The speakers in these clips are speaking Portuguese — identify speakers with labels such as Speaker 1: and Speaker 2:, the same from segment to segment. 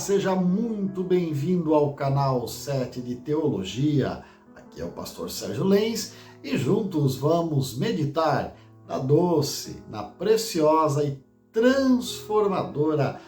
Speaker 1: seja muito bem-vindo ao canal 7 de Teologia. Aqui é o pastor Sérgio Lenz e juntos vamos meditar na doce, na preciosa e transformadora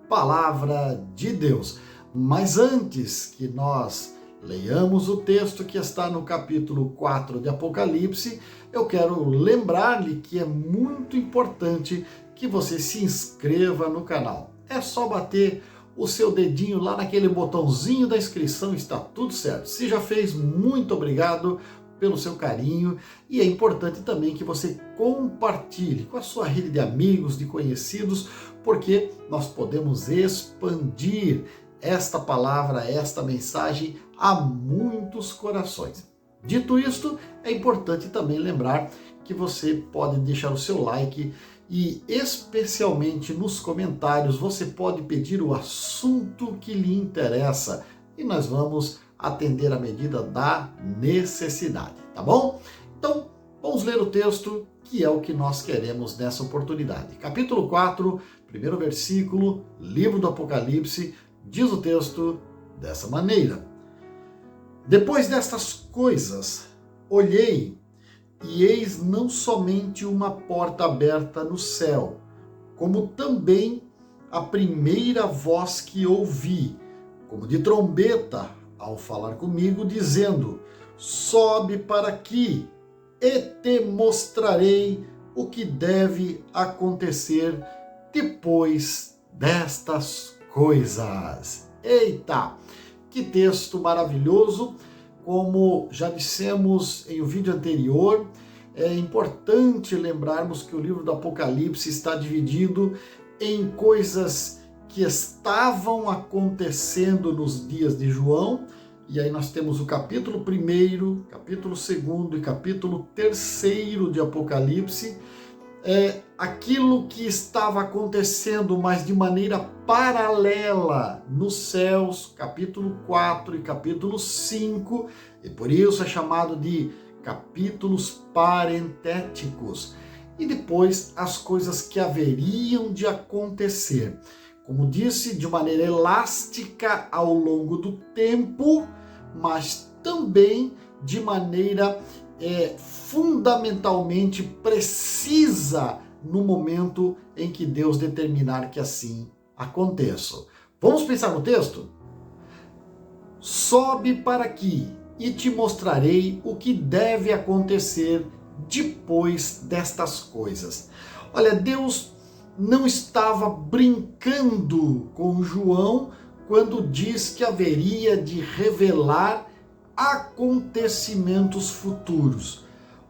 Speaker 1: Palavra de Deus. Mas antes que nós leiamos o texto que está no capítulo 4 de Apocalipse, eu quero lembrar-lhe que é muito importante que você se inscreva no canal. É só bater o seu dedinho lá naquele botãozinho da inscrição, está tudo certo. Se já fez, muito obrigado pelo seu carinho, e é importante também que você compartilhe com a sua rede de amigos, de conhecidos, porque nós podemos expandir esta palavra, esta mensagem a muitos corações. Dito isto, é importante também lembrar que você pode deixar o seu like e, especialmente nos comentários, você pode pedir o assunto que lhe interessa e nós vamos atender à medida da necessidade, tá bom? Então, vamos ler o texto, que é o que nós queremos nessa oportunidade. Capítulo 4, primeiro versículo, livro do Apocalipse, diz o texto dessa maneira: Depois destas coisas, olhei, e eis não somente uma porta aberta no céu, como também a primeira voz que ouvi, como de trombeta, ao falar comigo, dizendo: Sobe para aqui, e te mostrarei o que deve acontecer depois destas coisas. Eita, que texto maravilhoso! Como já dissemos em um vídeo anterior, é importante lembrarmos que o livro do Apocalipse está dividido em coisas que estavam acontecendo nos dias de João, e aí nós temos o capítulo 1, capítulo 2 e capítulo 3 de Apocalipse, aquilo que estava acontecendo, mas de maneira paralela nos céus, capítulo 4 e capítulo 5, e por isso é chamado de capítulos parentéticos. E depois as coisas que haveriam de acontecer, como disse, de maneira elástica ao longo do tempo, mas também de maneira fundamentalmente precisa no momento em que Deus determinar que assim aconteça. Vamos pensar no texto? Sobe para aqui e te mostrarei o que deve acontecer depois destas coisas. Olha, Deus não estava brincando com João quando diz que haveria de revelar acontecimentos futuros.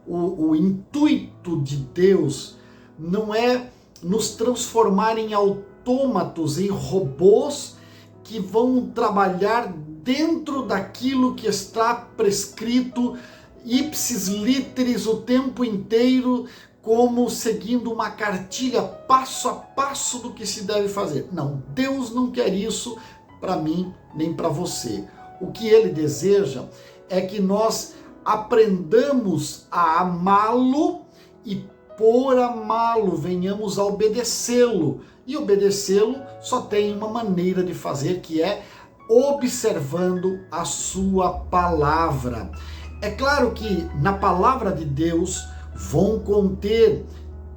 Speaker 1: O intuito de Deus não é nos transformar em autômatos, em robôs que vão trabalhar dentro daquilo que está prescrito ipsis literis o tempo inteiro, como seguindo uma cartilha passo a passo do que se deve fazer. Não, Deus não quer isso para mim nem para você. O que ele deseja é que nós aprendamos a amá-lo e, por amá-lo, venhamos a obedecê-lo. E obedecê-lo só tem uma maneira de fazer, que é observando a sua palavra. É claro que na palavra de Deus vão conter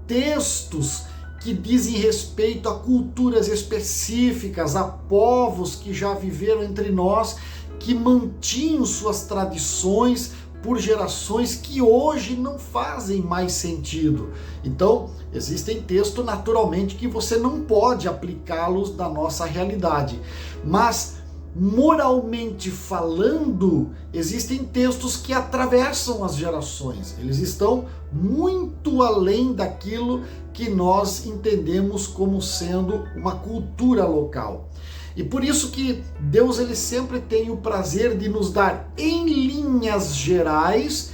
Speaker 1: textos que dizem respeito a culturas específicas, a povos que já viveram entre nós, que mantinham suas tradições por gerações que hoje não fazem mais sentido. Então, existem textos naturalmente que você não pode aplicá-los na nossa realidade, mas moralmente falando, existem textos que atravessam as gerações. Eles estão muito além daquilo que nós entendemos como sendo uma cultura local. E por isso que Deus ele sempre tem o prazer de nos dar, em linhas gerais,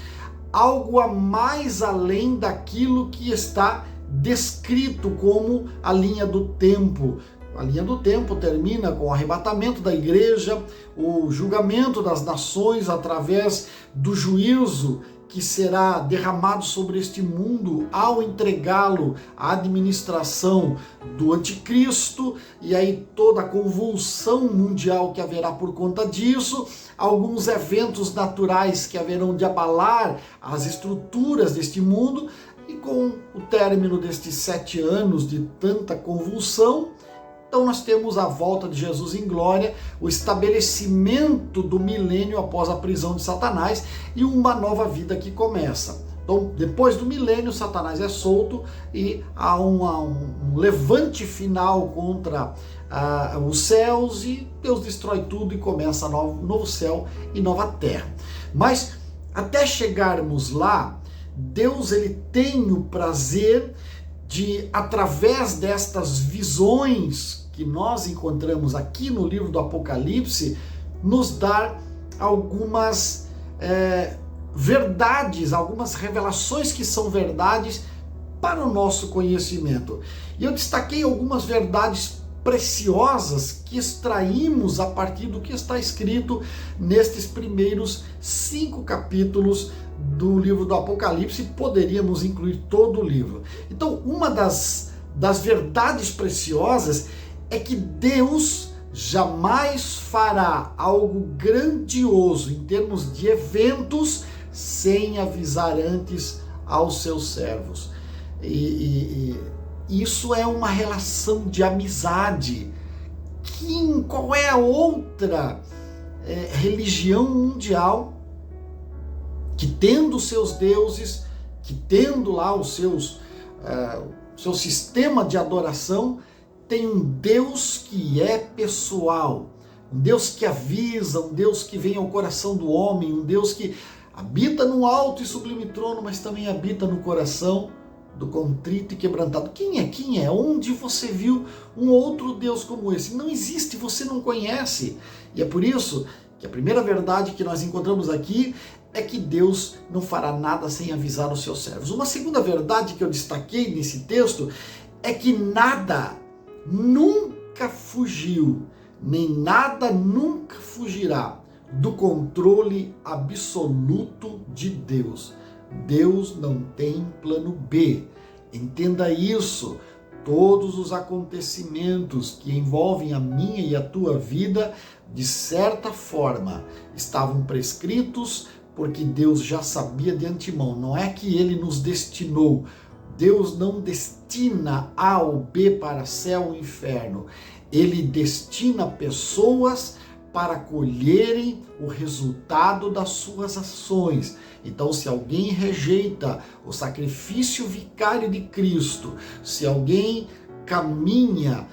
Speaker 1: algo a mais além daquilo que está descrito como a linha do tempo. A linha do tempo termina com o arrebatamento da igreja, o julgamento das nações através do juízo que será derramado sobre este mundo ao entregá-lo à administração do anticristo, e aí toda a convulsão mundial que haverá por conta disso, alguns eventos naturais que haverão de abalar as estruturas deste mundo, e com o término destes 7 anos de tanta convulsão, então nós temos a volta de Jesus em glória, o estabelecimento do milênio após a prisão de Satanás e uma nova vida que começa. Então, depois do milênio, Satanás é solto e há um levante final contra os céus, e Deus destrói tudo e começa novo céu e nova terra. Mas até chegarmos lá, Deus ele tem o prazer de, através destas visões que nós encontramos aqui no livro do Apocalipse, nos dar algumas verdades, algumas revelações que são verdades para o nosso conhecimento. E eu destaquei algumas verdades preciosas que extraímos a partir do que está escrito nestes primeiros 5 capítulos do livro do Apocalipse. Poderíamos incluir todo o livro. Então, uma das verdades preciosas é que Deus jamais fará algo grandioso em termos de eventos sem avisar antes aos seus servos. E isso é uma relação de amizade que em qualquer outra religião mundial, que tendo seus deuses, que tendo lá o seu sistema de adoração, tem um Deus que é pessoal, um Deus que avisa, um Deus que vem ao coração do homem, um Deus que habita no alto e sublime trono, mas também habita no coração do contrito e quebrantado. Quem é? Onde você viu um outro Deus como esse? Não existe, você não conhece. E é por isso que a primeira verdade que nós encontramos aqui é que Deus não fará nada sem avisar os seus servos. Uma segunda verdade que eu destaquei nesse texto é que nada nunca fugiu, nem nada nunca fugirá do controle absoluto de Deus. Deus não tem plano B. Entenda isso. Todos os acontecimentos que envolvem a minha e a tua vida, de certa forma, estavam prescritos porque Deus já sabia de antemão. Não é que Ele nos destinou. Deus não destina A ou B para céu ou inferno. Ele destina pessoas para colherem o resultado das suas ações. Então, se alguém rejeita o sacrifício vicário de Cristo, se alguém caminha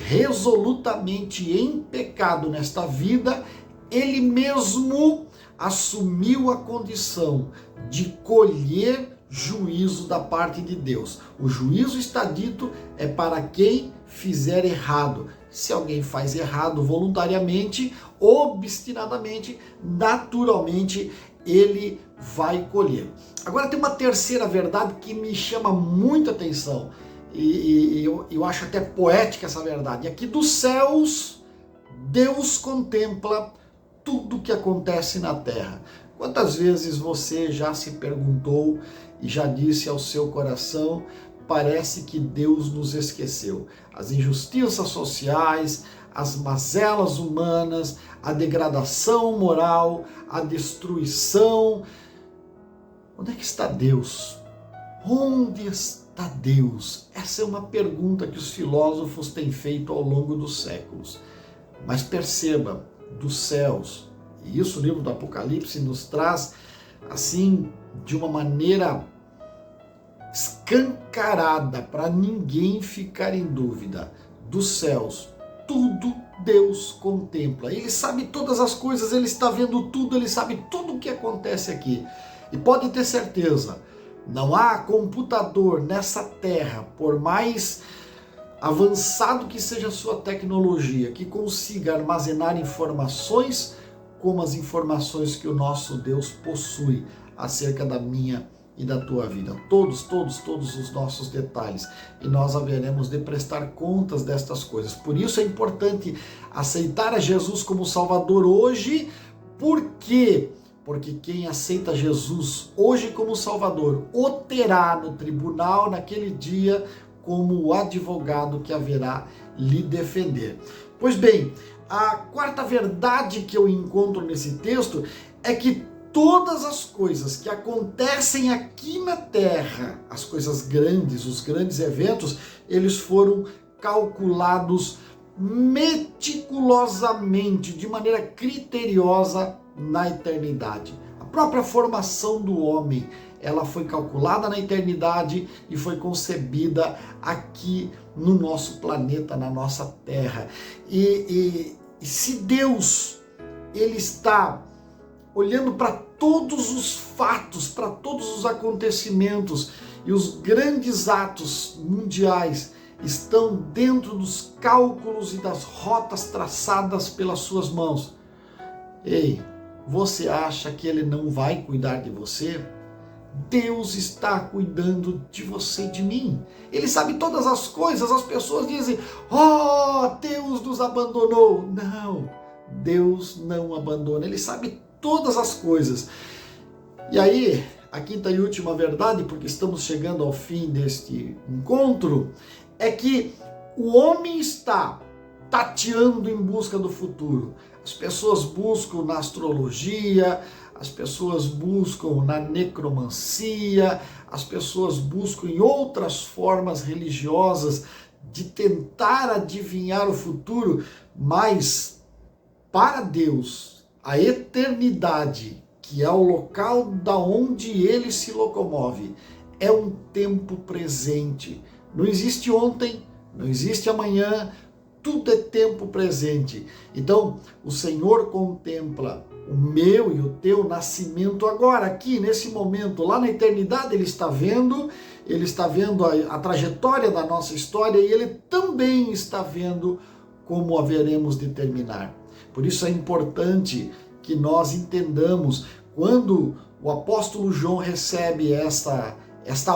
Speaker 1: resolutamente em pecado nesta vida, ele mesmo assumiu a condição de colher juízo da parte de Deus. O juízo está dito é para quem fizer errado. Se alguém faz errado voluntariamente, obstinadamente, naturalmente, ele vai colher. Agora tem uma terceira verdade que me chama muita atenção, e eu acho até poética essa verdade. Aqui dos céus, Deus contempla tudo o que acontece na terra. Quantas vezes você já se perguntou e já disse ao seu coração: parece que Deus nos esqueceu? As injustiças sociais, as mazelas humanas, a degradação moral, a destruição. Onde é que está Deus? Onde está Deus? Essa é uma pergunta que os filósofos têm feito ao longo dos séculos. Mas perceba, dos céus, e isso o livro do Apocalipse nos traz assim de uma maneira escancarada para ninguém ficar em dúvida. Dos céus, tudo Deus contempla. Ele sabe todas as coisas, ele está vendo tudo, ele sabe tudo o que acontece aqui. E pode ter certeza, não há computador nessa terra, por mais avançado que seja a sua tecnologia, que consiga armazenar informações como as informações que o nosso Deus possui acerca da minha e da tua vida. Todos os nossos detalhes. E nós haveremos de prestar contas destas coisas. Por isso é importante aceitar a Jesus como Salvador hoje, porque porque quem aceita Jesus hoje como Salvador o terá no tribunal naquele dia como o advogado que haverá lhe defender. Pois bem, a quarta verdade que eu encontro nesse texto é que todas as coisas que acontecem aqui na Terra, as coisas grandes, os grandes eventos, eles foram calculados meticulosamente, de maneira criteriosa na eternidade. A própria formação do homem, ela foi calculada na eternidade e foi concebida aqui no nosso planeta, na nossa Terra. E se Deus, ele está olhando para todos os fatos, para todos os acontecimentos, e os grandes atos mundiais estão dentro dos cálculos e das rotas traçadas pelas suas mãos. Ei, você acha que ele não vai cuidar de você? Deus está cuidando de você e de mim. Ele sabe todas as coisas. As pessoas dizem: oh, Deus nos abandonou. Não, Deus não abandona. Ele sabe todas as coisas. E aí, a quinta e última verdade, porque estamos chegando ao fim deste encontro, é que o homem está tateando em busca do futuro. As pessoas buscam na astrologia, as pessoas buscam na necromancia, as pessoas buscam em outras formas religiosas de tentar adivinhar o futuro, mas para Deus, a eternidade, que é o local da onde ele se locomove, é um tempo presente. Não existe ontem, não existe amanhã, tudo é tempo presente. Então, o Senhor contempla o meu e o teu nascimento agora, aqui, nesse momento. Lá na eternidade ele está vendo a trajetória da nossa história e ele também está vendo como haveremos de terminar. Por isso é importante que nós entendamos, quando o apóstolo João recebe esta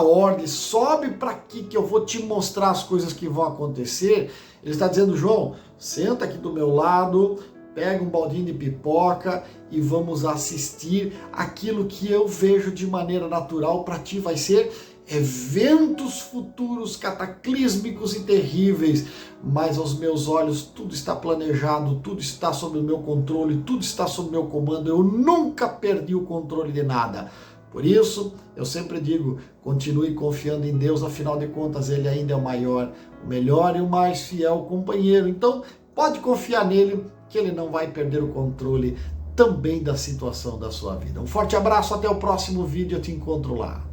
Speaker 1: ordem, sobe para aqui que eu vou te mostrar as coisas que vão acontecer. Ele está dizendo: João, senta aqui do meu lado, pega um baldinho de pipoca e vamos assistir aquilo que eu vejo de maneira natural. Para ti vai ser eventos futuros cataclísmicos e terríveis, mas aos meus olhos tudo está planejado, tudo está sob o meu controle, tudo está sob o meu comando. Eu nunca perdi o controle de nada. Por isso, eu sempre digo, continue confiando em Deus, afinal de contas, ele ainda é o maior, o melhor e o mais fiel companheiro. Então, pode confiar nele, que ele não vai perder o controle também da situação da sua vida. Um forte abraço, até o próximo vídeo, eu te encontro lá.